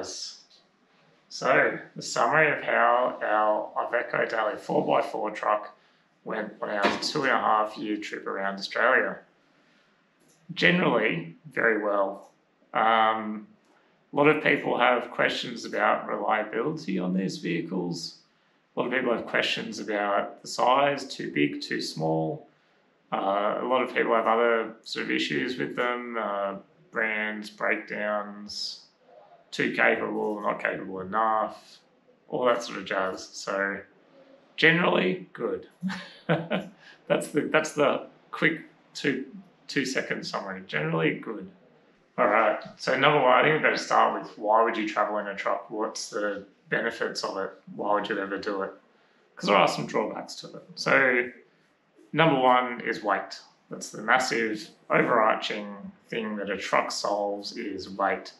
guys. So, the summary of how our Iveco Daily 4x4 truck went on our 2.5-year trip around Australia. Generally, very well. A lot of people have questions about reliability on these vehicles. A lot of people have questions about the size, too big, too small. A lot of people have other sort of issues with them, brands, breakdowns, too capable, not capable enough, all that sort of jazz. So generally good. That's the quick two-second summary. Generally good. All right. So number one, I think we better start with why would you travel in a truck? What's the benefits of it? Why would you ever do it? Because there are some drawbacks to it. So number one is weight. That's the massive overarching thing that a truck solves is weight.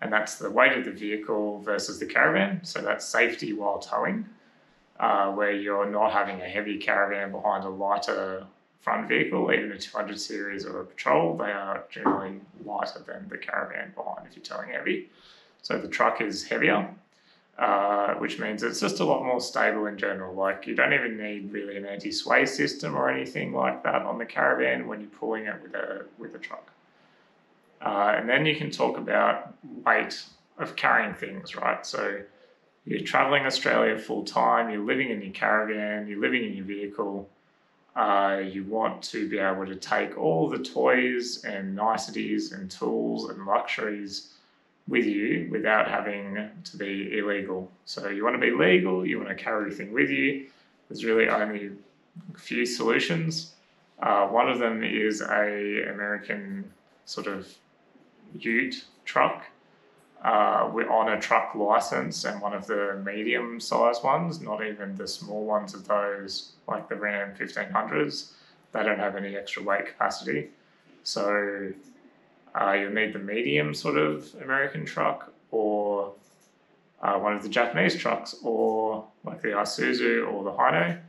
And that's the weight of the vehicle versus the caravan. So that's safety while towing, where you're not having a heavy caravan behind a lighter front vehicle, even a 200 series or a patrol. They are generally lighter than the caravan behind if you're towing heavy. So the truck is heavier, which means it's just a lot more stable in general. Like you don't even need really an anti-sway system or anything like that on the caravan when you're pulling it with a truck. And then you can talk about weight of carrying things, right? So you're traveling Australia full time, you're living in your caravan, you're living in your vehicle. You want to be able to take all the toys and niceties and tools and luxuries with you without having to be illegal. So you want to be legal, you want to carry everything with you. There's really only a few solutions. One of them is a American sort of ute truck. We're on a truck license and one of the medium-sized ones, not even the small ones of those, like the Ram 1500s. They don't have any extra weight capacity. So you'll need the medium sort of American truck or one of the Japanese trucks or like the Isuzu or the Hino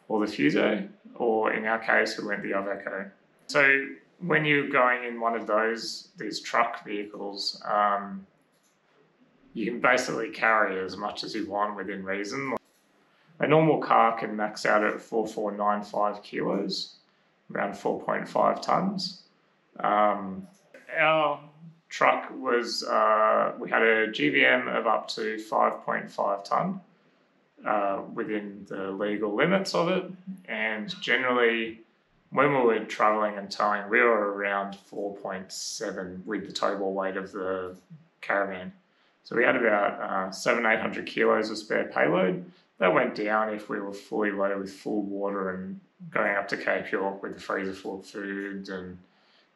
or the Fuso, or in our case, we went the Iveco. So when you're going in one of these truck vehicles, you can basically carry as much as you want within reason. A normal car can max out at 4,495 kilos, around 4.5 tons. Our truck was, we had a GVM of up to 5.5 ton within the legal limits of it. And generally, when we were traveling and towing, we were around 4.7 with the total weight of the caravan. So we had about 700-800 kilos of spare payload. That went down if we were fully loaded with full water and going up to Cape York with the freezer full of food and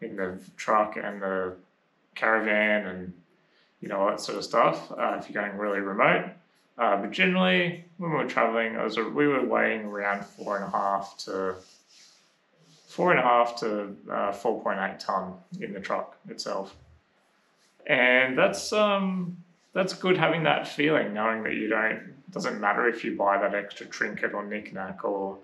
in the truck and the caravan and all that sort of stuff if you're going really remote. But generally, when we were traveling, we were weighing around 4.5 to 4.8 ton in the truck itself. And that's good having that feeling, knowing that it doesn't matter if you buy that extra trinket or knick-knack, or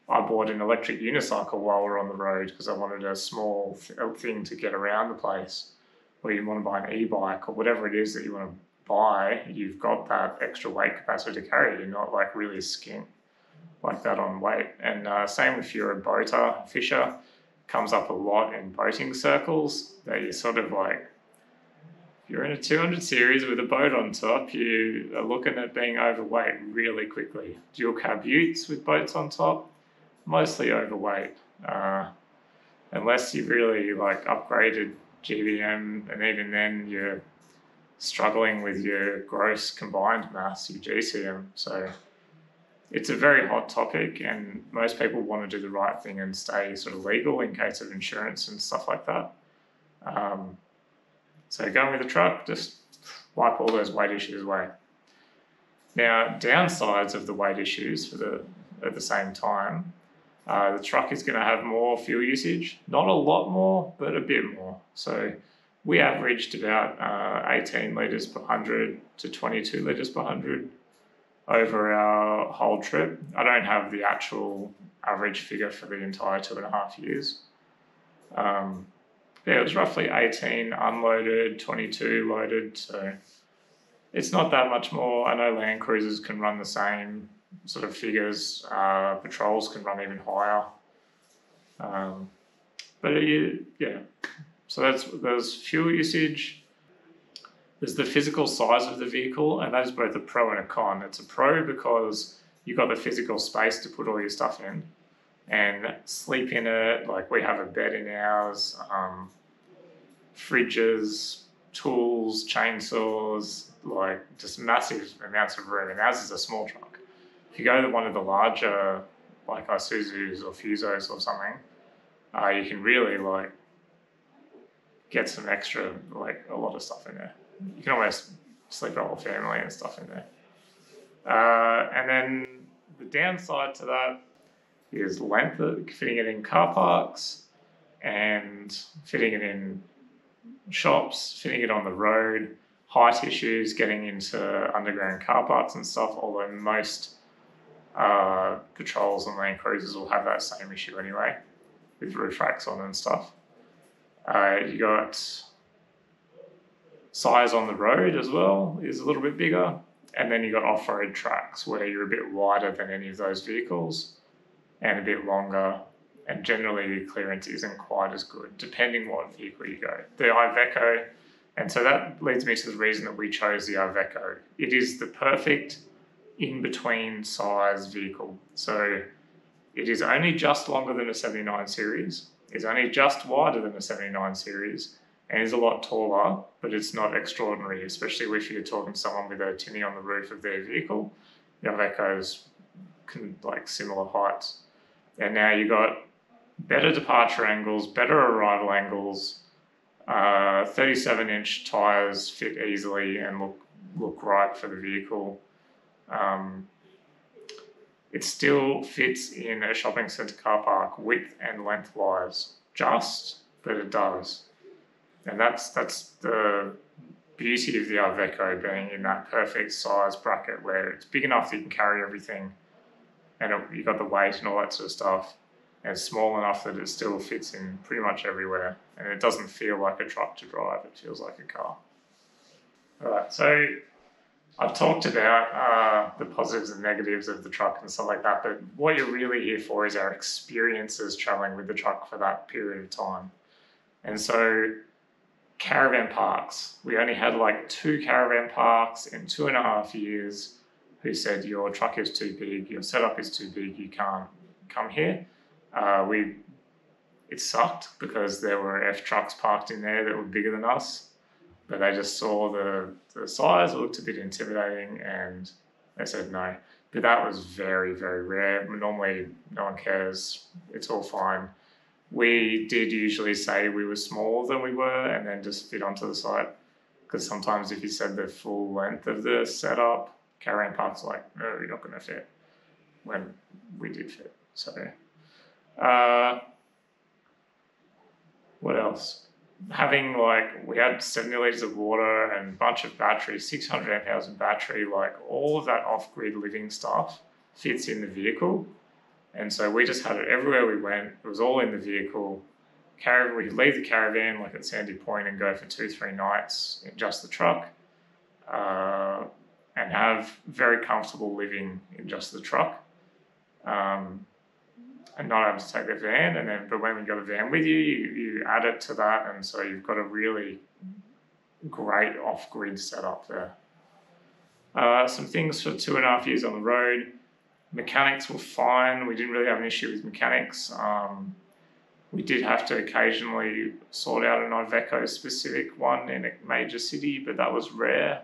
I bought an electric unicycle while we were on the road because I wanted a small thing to get around the place, or you want to buy an e-bike or whatever it is that you want to buy, you've got that extra weight capacity to carry. You're not like really skint like that on weight. And same if you're a boater, fisher, comes up a lot in boating circles that you're sort of like, if you're in a 200 series with a boat on top, you are looking at being overweight really quickly. Dual cab utes with boats on top, mostly overweight. Unless you really like upgraded GVM, and even then you're struggling with your gross combined mass, your GCM. So it's a very hot topic, and most people want to do the right thing and stay sort of legal in case of insurance and stuff like that. So going with the truck, just wipe all those weight issues away. Now, downsides of the weight issues at the same time, the truck is going to have more fuel usage. Not a lot more, but a bit more. So we averaged about 18 litres per 100 to 22 litres per 100 over our whole trip. I don't have the actual average figure for the entire 2.5 years. Yeah, it was roughly 18 unloaded, 22 loaded. So It's not that much more. I know Land Cruisers can run the same sort of figures. Patrols can run even higher. Yeah. So there's fuel usage. There's the physical size of the vehicle, and that is both a pro and a con. It's a pro because you've got the physical space to put all your stuff in and sleep in it. Like we have a bed in ours, fridges, tools, chainsaws, like just massive amounts of room. And ours is a small truck. If you go to one of the larger, like Isuzus or Fusos or something, you can really like get some extra, like a lot of stuff in there. You can almost sleep your whole family and stuff in there. And then the downside to that is length, fitting it in car parks and fitting it in shops, fitting it on the road, height issues, getting into underground car parks and stuff, although most patrols and Land Cruisers will have that same issue anyway, with roof racks on and stuff. You got size on the road as well is a little bit bigger, and then you got off-road tracks where you're a bit wider than any of those vehicles and a bit longer, and generally the clearance isn't quite as good depending what vehicle you go. The Iveco, and so that leads me to the reason that we chose the Iveco. It is the perfect in-between size vehicle. So it is only just longer than a 79 series, it's only just wider than a 79 series, and is a lot taller, but it's not extraordinary, especially if you're talking to someone with a tinny on the roof of their vehicle. The Ivecos can like similar heights. And now you got better departure angles, better arrival angles, 37-inch tyres fit easily and look right for the vehicle. It still fits in a shopping centre car park width and lengthwise, but it does. And that's the beauty of the Iveco, being in that perfect size bracket where it's big enough that you can carry everything and you've got the weight and all that sort of stuff, and it's small enough that it still fits in pretty much everywhere, and it doesn't feel like a truck to drive, it feels like a car. All right, so I've talked about the positives and negatives of the truck and stuff like that, but what you're really here for is our experiences traveling with the truck for that period of time. And so Caravan Parks, we only had like 2 Caravan Parks in 2.5 years who said your truck is too big, your setup is too big, you can't come here. It sucked because there were F trucks parked in there that were bigger than us, but they just saw the size, it looked a bit intimidating, and they said no. But that was very, very rare. Normally, no one cares. It's all fine. We did usually say we were smaller than we were and then just fit onto the site, because sometimes if you said the full length of the setup, Caravan Parks like, no, you're not going to fit, when we did fit. So, what else? Having we had 70 litres of water and a bunch of batteries, 600 amp hours of battery, all of that off-grid living stuff fits in the vehicle. And so we just had it everywhere we went. It was all in the vehicle. We could leave the caravan at Sandy Point and go for 2-3 nights in just the truck, and have very comfortable living in just the truck, and not having to take the van. But when we got a van with you, you add it to that, and so you've got a really great off-grid setup there. Some things for 2.5 years on the road. Mechanics were fine. We didn't really have an issue with mechanics. We did have to occasionally sort out an Iveco specific one in a major city, but that was rare.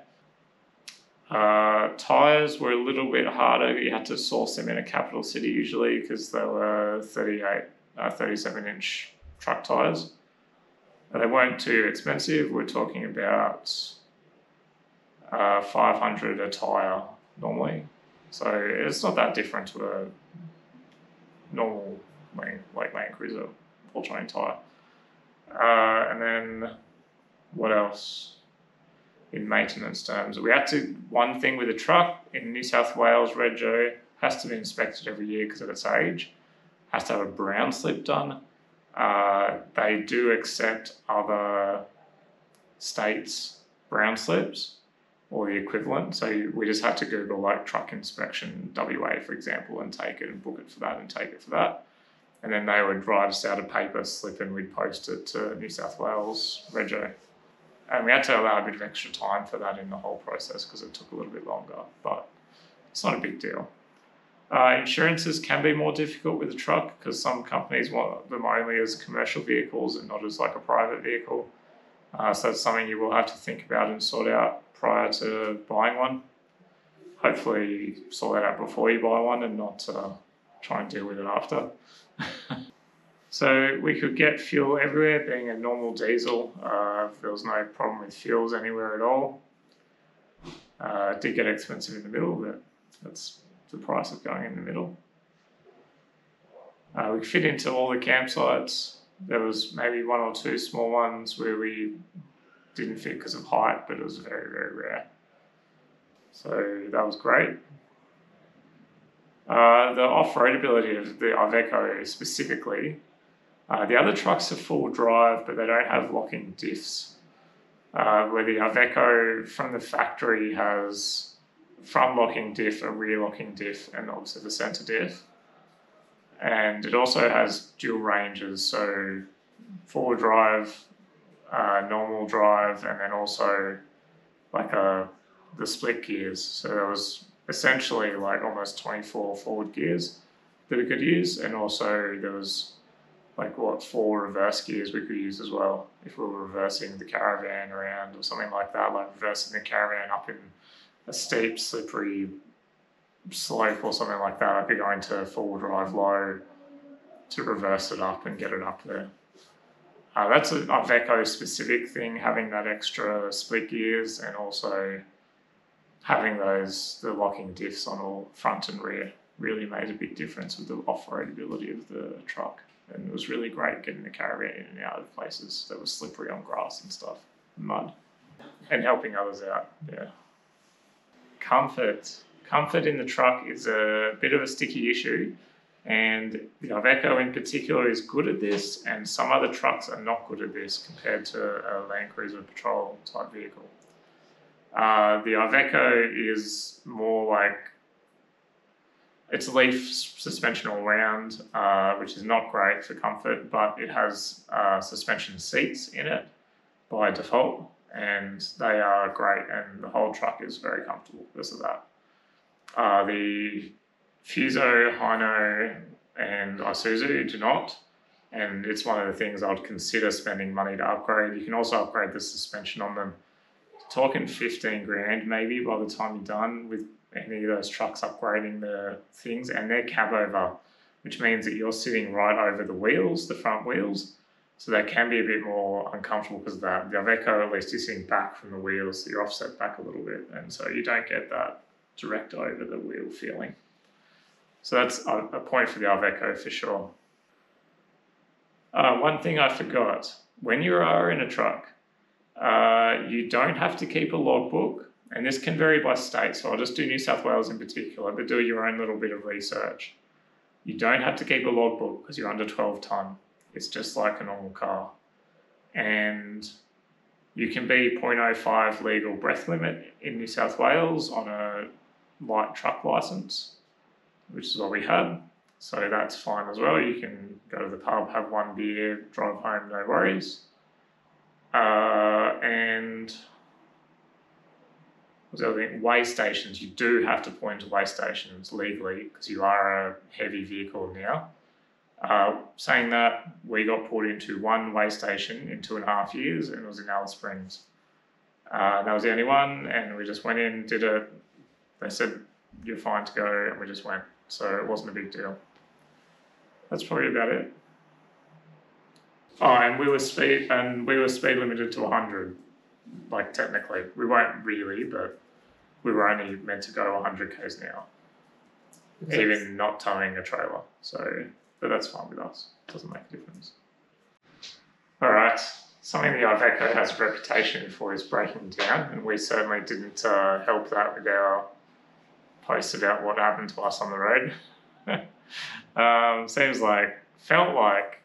Tyres were a little bit harder. You had to source them in a capital city usually because they were 37-inch truck tyres. They weren't too expensive. We're talking about $500 a tyre normally. So it's not that different to a normal Land Cruiser all-terrain tyre. And then what else in maintenance terms? One thing with a truck in New South Wales, Rego, has to be inspected every year because of its age. Has to have a brown slip done. They do accept other states' brown slips. or the equivalent. So we just had to Google like truck inspection WA, for example, and take it and book it for that and take it for that. And then they would write us out a paper slip and we'd post it to New South Wales Rego. And we had to allow a bit of extra time for that in the whole process because it took a little bit longer, but it's not a big deal. Insurances can be more difficult with a truck because some companies want them only as commercial vehicles and not as like a private vehicle. So that's something you will have to think about and sort out prior to buying one. Hopefully sort that out before you buy one and not try and deal with it after. So we could get fuel everywhere, being a normal diesel. There was no problem with fuels anywhere at all. It did get expensive in the middle, but that's the price of going in the middle. We fit into all the campsites. There was maybe one or two small ones where we didn't fit because of height, but it was very, very rare. So that was great. The off-road ability of the Iveco specifically, the other trucks are full drive, but they don't have locking diffs. Where the Iveco from the factory has front locking diff, a rear locking diff, and also the centre diff. And it also has dual ranges, so forward drive, normal drive, and then also like the split gears. So there was essentially like almost 24 forward gears that we could use, and also there was like 4 reverse gears we could use as well if we were reversing the caravan around or something like that, like reversing the caravan up in a steep, slippery slope or something like that. I could go into forward drive low to reverse it up and get it up there. That's an Iveco specific thing, having that extra split gears and also having the locking diffs on all front and rear really made a big difference with the off-road ability of the truck. And it was really great getting the caravan in and out of places that were slippery on grass and stuff, mud, and helping others out, yeah. Comfort in the truck is a bit of a sticky issue, and the Iveco in particular is good at this, and some other trucks are not good at this compared to a Land Cruiser Patrol type vehicle. The Iveco is more like, it's leaf suspension all round, which is not great for comfort, but it has suspension seats in it by default, and they are great, and the whole truck is very comfortable because of that. The Fuso, Hino, and Isuzu do not, and it's one of the things I would consider spending money to upgrade. You can also upgrade the suspension on them. Talking 15 grand maybe by the time you're done with any of those trucks upgrading the things, and they're cab over, which means that you're sitting right over the wheels, the front wheels. So they can be a bit more uncomfortable because of that. The Iveco, at least, you're sitting back from the wheels, so you're offset back a little bit, and so you don't get that direct over the wheel feeling. So that's a point for the Iveco for sure. One thing I forgot, when you are in a truck, you don't have to keep a logbook, and this can vary by state, so I'll just do New South Wales in particular, but do your own little bit of research. You don't have to keep a logbook because you're under 12 tonne. It's just like a normal car. And you can be 0.05 legal breath limit in New South Wales on a light truck licence, which is what we had. So that's fine as well. You can go to the pub, have one beer, drive home, no worries. And what's the other thing? Weigh stations. You do have to point to weigh stations legally because you are a heavy vehicle now. Saying that, we got put into one weigh station in 2.5 years, and it was in Alice Springs. That was the only one, and we just went in, did it. They said, you're fine to go, and we just went. So it wasn't a big deal. That's probably about it. Oh, and we were speed limited to 100. Like technically, we weren't really, but we were only meant to go 100 k's an hour, even not towing a trailer. So, but that's fine with us. It doesn't make a difference. All right, something the Iveco has a reputation for is breaking down, and we certainly didn't help that with our posts about what happened to us on the road. Felt like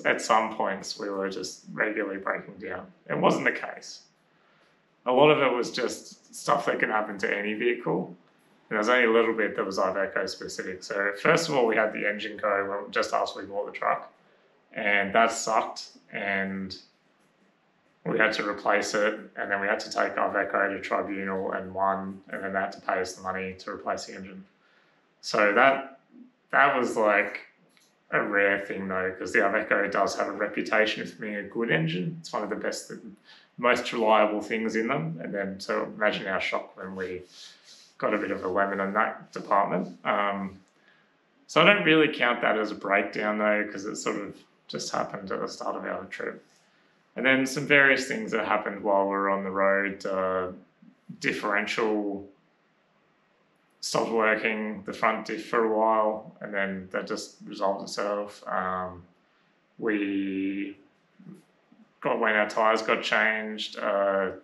at some points we were just regularly breaking down. It wasn't the case. a lot of it was just stuff that can happen to any vehicle. And there's only a little bit that was Iveco specific. So first of all, we had the engine go just after we bought the truck, and that sucked. And we had to replace it, and then we had to take Iveco to tribunal and won, and then they had to pay us the money to replace the engine. So that was like a rare thing though, because the Iveco does have a reputation for being a good engine. It's one of the best, most reliable things in them. And then so imagine our shock when we got a bit of a lemon in that department. So I don't really count that as a breakdown though, because it sort of just happened at the start of our trip. And then some various things that happened while we were on the road. Differential stopped working, the front diff for a while, and then that just resolved itself. When our tyres got changed for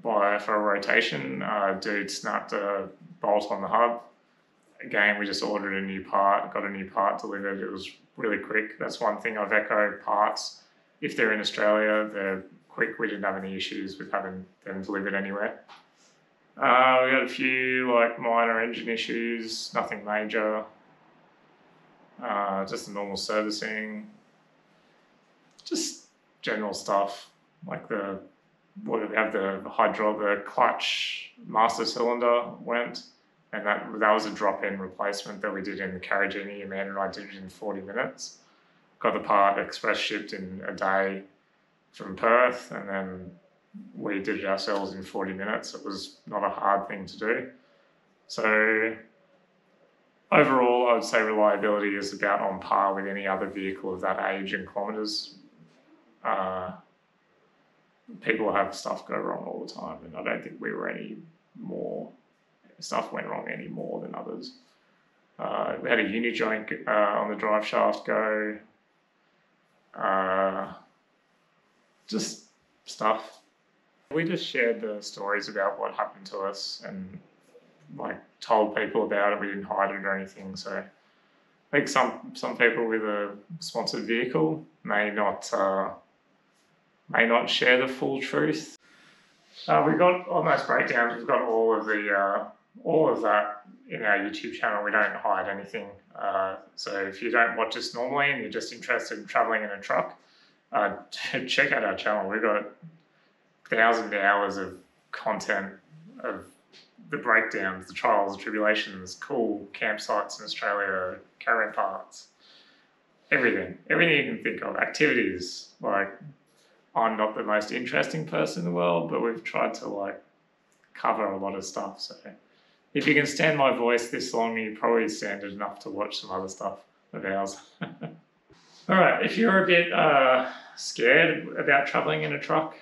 a rotation, dude snapped a bolt on the hub. Again, we just ordered a new part, got a new part delivered. It was really quick. That's one thing, Iveco parts, if they're in Australia, they're quick. We didn't have any issues with having them delivered anywhere. We had a few like minor engine issues, nothing major. Just the normal servicing. Just general stuff like the clutch master cylinder went, and that was a drop-in replacement that we did in the Caragini. Amanda and I did it in 40 minutes. Got the part express shipped in a day from Perth, and then we did it ourselves in 40 minutes. It was not a hard thing to do. So overall, I would say reliability is about on par with any other vehicle of that age in kilometres. People have stuff go wrong all the time, and I don't think stuff went wrong any more than others. We had a uni joint on the drive shaft go. Just stuff. We just shared the stories about what happened to us and like told people about it. We didn't hide it or anything. So I think some people with a sponsored vehicle may not share the full truth. We got on those breakdowns. We've got all of that in our YouTube channel. We don't hide anything. So if you don't watch us normally and you're just interested in traveling in a truck, check out our channel. We've got 1,000 hours of content of the breakdowns, the trials, the tribulations, cool campsites in Australia, Caravan Parks, everything you can think of, activities. Like, I'm not the most interesting person in the world, but we've tried to like cover a lot of stuff. So if you can stand my voice this long, you probably stand it enough to watch some other stuff of ours. All right, if you're a bit scared about traveling in a truck,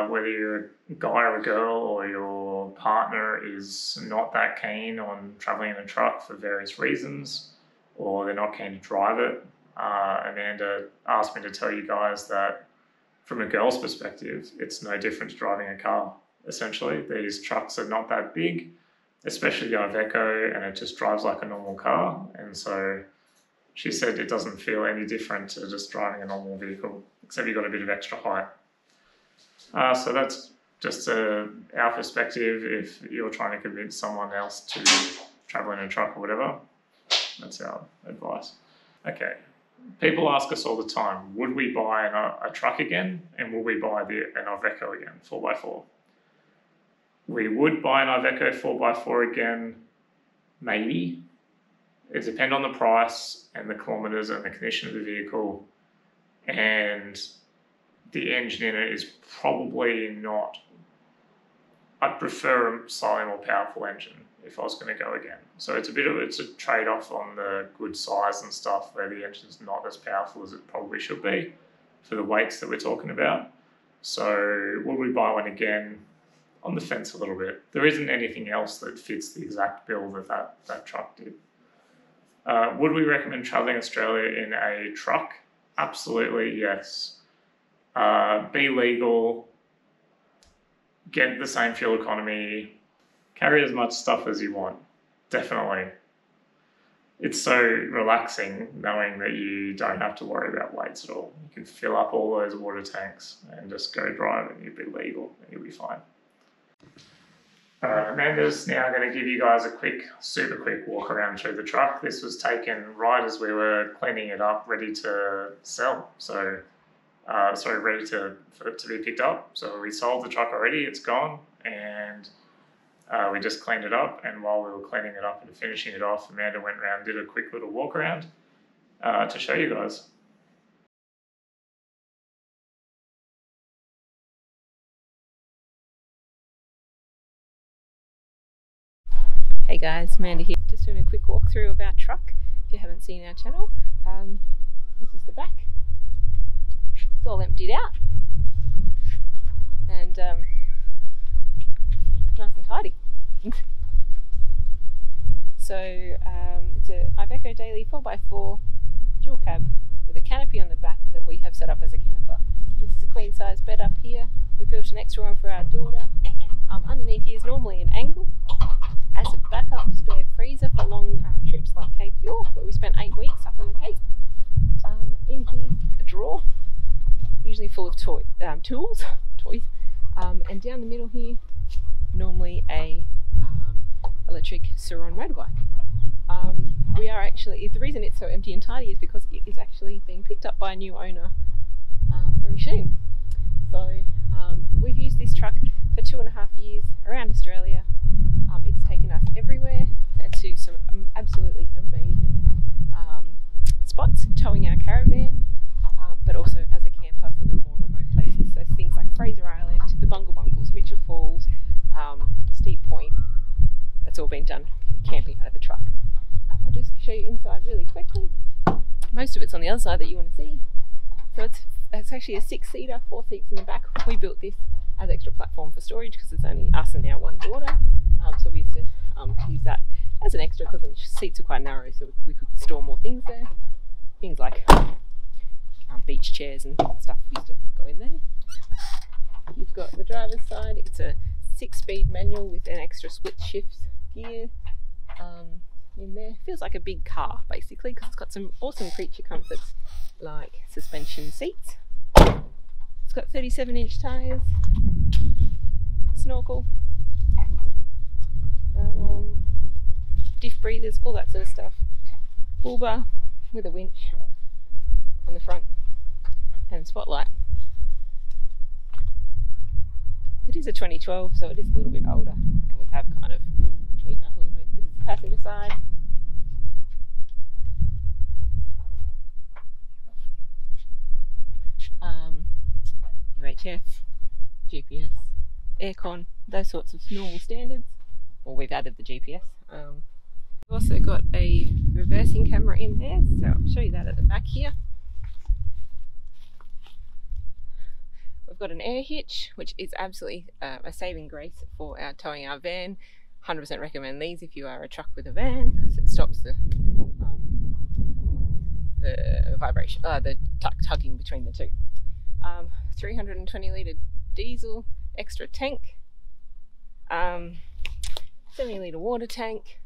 whether you're a guy or a girl or your partner is not that keen on traveling in a truck for various reasons, or they're not keen to drive it, Amanda asked me to tell you guys that from a girl's perspective, it's no different to driving a car. Essentially, these trucks are not that big, especially the Iveco, and it just drives like a normal car. And so she said it doesn't feel any different to just driving a normal vehicle, except you've got a bit of extra height. So that's just our perspective. If you're trying to convince someone else to travel in a truck or whatever, that's our advice. Okay. People ask us all the time, would we buy a truck again, and will we buy an Iveco again, 4x4? We would buy an Iveco 4x4 again, maybe. It depends on the price and the kilometres and the condition of the vehicle, and the engine in it is probably not. I'd prefer a slightly more powerful engine if I was going to go again. So it's a trade-off on the good size and stuff, where the engine's not as powerful as it probably should be for the weights that we're talking about. So would we buy one again? On the fence a little bit. There isn't anything else that fits the exact bill that truck did. Would we recommend traveling Australia in a truck? Absolutely, yes. Be legal, get the same fuel economy, carry as much stuff as you want, definitely. it's so relaxing knowing that you don't have to worry about weights at all. You can fill up all those water tanks and just go drive and you'll be legal and you'll be fine. Alright, Amanda's now going to give you guys a super quick walk around through the truck. This was taken right as we were cleaning it up, ready to sell. So, ready for it to be picked up. So we sold the truck already, it's gone, and we just cleaned it up. And while we were cleaning it up and finishing it off, Amanda went around and did a quick little walk around to show you guys. Hey guys, Amanda here, just doing a quick walkthrough of our truck. If you haven't seen our channel, this is the back. It's all emptied out and nice and tidy. So it's a Iveco Daily 4x4 dual cab with a canopy on the back that we have set up as a camper. This is a queen size bed up here. We built an extra one for our daughter. Underneath here is normally an angle as a backup spare freezer for long trips like Cape York, where we spent 8 weeks up in the Cape. In here, a drawer, usually full of toys, and down the middle here, normally a electric Suron motorbike. We are actually, the reason it's so empty and tidy is because it is actually being picked up by a new owner very soon. So we've used this truck for 2.5 years around Australia. It's taken us everywhere and to some absolutely amazing spots, towing our caravan, but also as a camper for the more remote places. So things like Fraser Island, the Bungle Bungles, Mitchell Falls, Steep Point. That's all been done camping out of the truck. I'll just show you inside really quickly. Most of it's on the other side that you want to see. So it's actually a 6-seater, 4 seats in the back. We built this as extra platform for storage because it's only us and our one daughter. So we used to use that as an extra because the seats are quite narrow, so we could store more things there. Things like beach chairs and stuff used to go in there. You've got the driver's side. It's a 6-speed manual with an extra split shift gear in there. Feels like a big car basically because it's got some awesome creature comforts like suspension seats. It's got 37-inch tyres, snorkel, diff breathers, all that sort of stuff. Bull bar with a winch on the front and spotlight. It is a 2012, so it is a little bit older, and we have kind of beaten up a little bit. This is the passenger side. UHF, GPS, aircon, those sorts of normal standards. Well, we've added the GPS. We've also got a reversing camera in there, so I'll show you that at the back here. We've got an air hitch, which is absolutely a saving grace for towing our van. 100% recommend these if you are a truck with a van, because it stops the vibration, the tugging between the two. 320 litre diesel, extra tank, 70 litre water tank.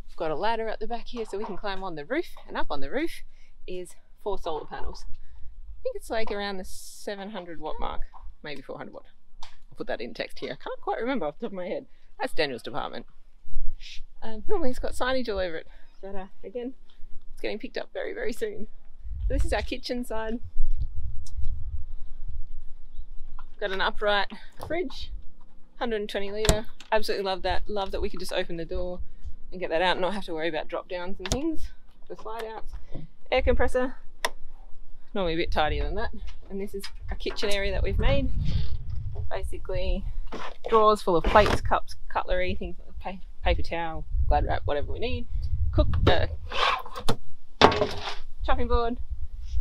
We've got a ladder at the back here so we can climb on the roof, and up on the roof is 4 solar panels. I think it's like around the 700 watt mark, maybe 400 watt. I'll put that in text here. I can't quite remember off the top of my head. That's Daniel's department. Normally it's got signage all over it, but again, it's getting picked up very, very soon. So this is our kitchen side. Got an upright fridge, 120 litre. Absolutely love that. Love that we could just open the door and get that out and not have to worry about drop downs and things for slide outs. Air compressor, normally a bit tidier than that. And this is a kitchen area that we've made. Basically drawers full of plates, cups, cutlery, things like paper towel, glad wrap, whatever we need. Chopping board,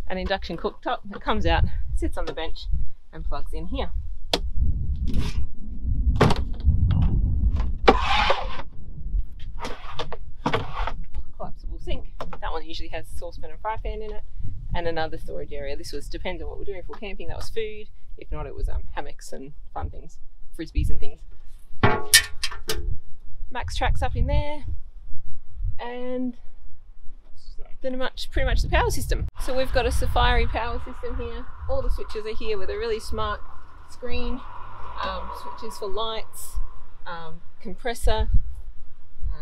an induction cooktop that comes out, sits on the bench and plugs in here. Collapsible sink. That one usually has a saucepan and fry pan in it, and another storage area. This was, depends on what we're doing. If we're camping, that was food. If not, it was hammocks and fun things, frisbees and things. Max Track's up in there, and pretty much the power system. So we've got a Safari power system here. All the switches are here with a really smart screen, switches for lights, compressor,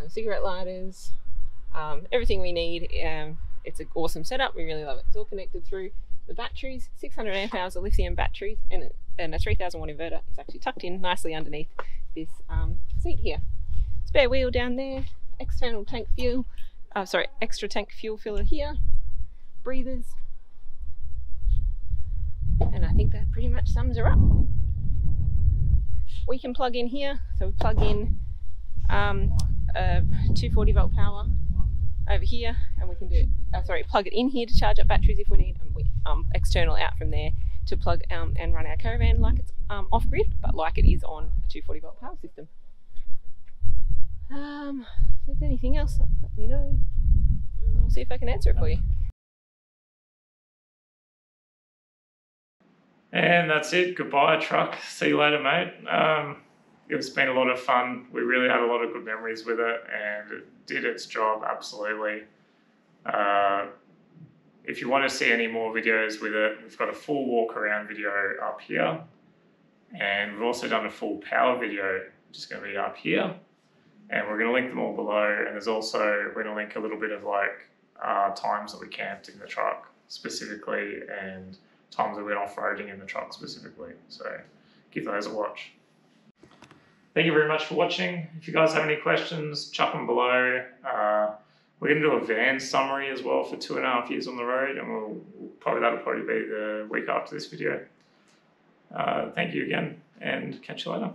cigarette lighters, everything we need. It's an awesome setup. We really love it. It's all connected through the batteries, 600 amp hours of lithium batteries, and a 3000 watt inverter is actually tucked in nicely underneath this seat here. Spare wheel down there, extra tank fuel filler here, breathers, and I think that pretty much sums her up. We can plug in here, so we plug in 240 volt power over here, and we can do plug it in here to charge up batteries if we need, and we external out from there to plug and run our caravan like it's off grid, but like it is on a 240 volt power system. If there's anything else, let me know. I'll see if I can answer it for you. And that's it. Goodbye, truck. See you later, mate. It's been a lot of fun. We really had a lot of good memories with it, and it did its job absolutely. If you want to see any more videos with it, we've got a full walk around video up here, and we've also done a full power video, which is going to be up here, and we're going to link them all below. And there's also, we're going to link a little bit of like times that we camped in the truck specifically, and times that we went off-roading in the truck specifically. So give those a watch. Thank you very much for watching. If you guys have any questions, chuck them below. We're going to do a van summary as well for 2.5 years on the road, and that'll probably be the week after this video. Thank you again, and catch you later.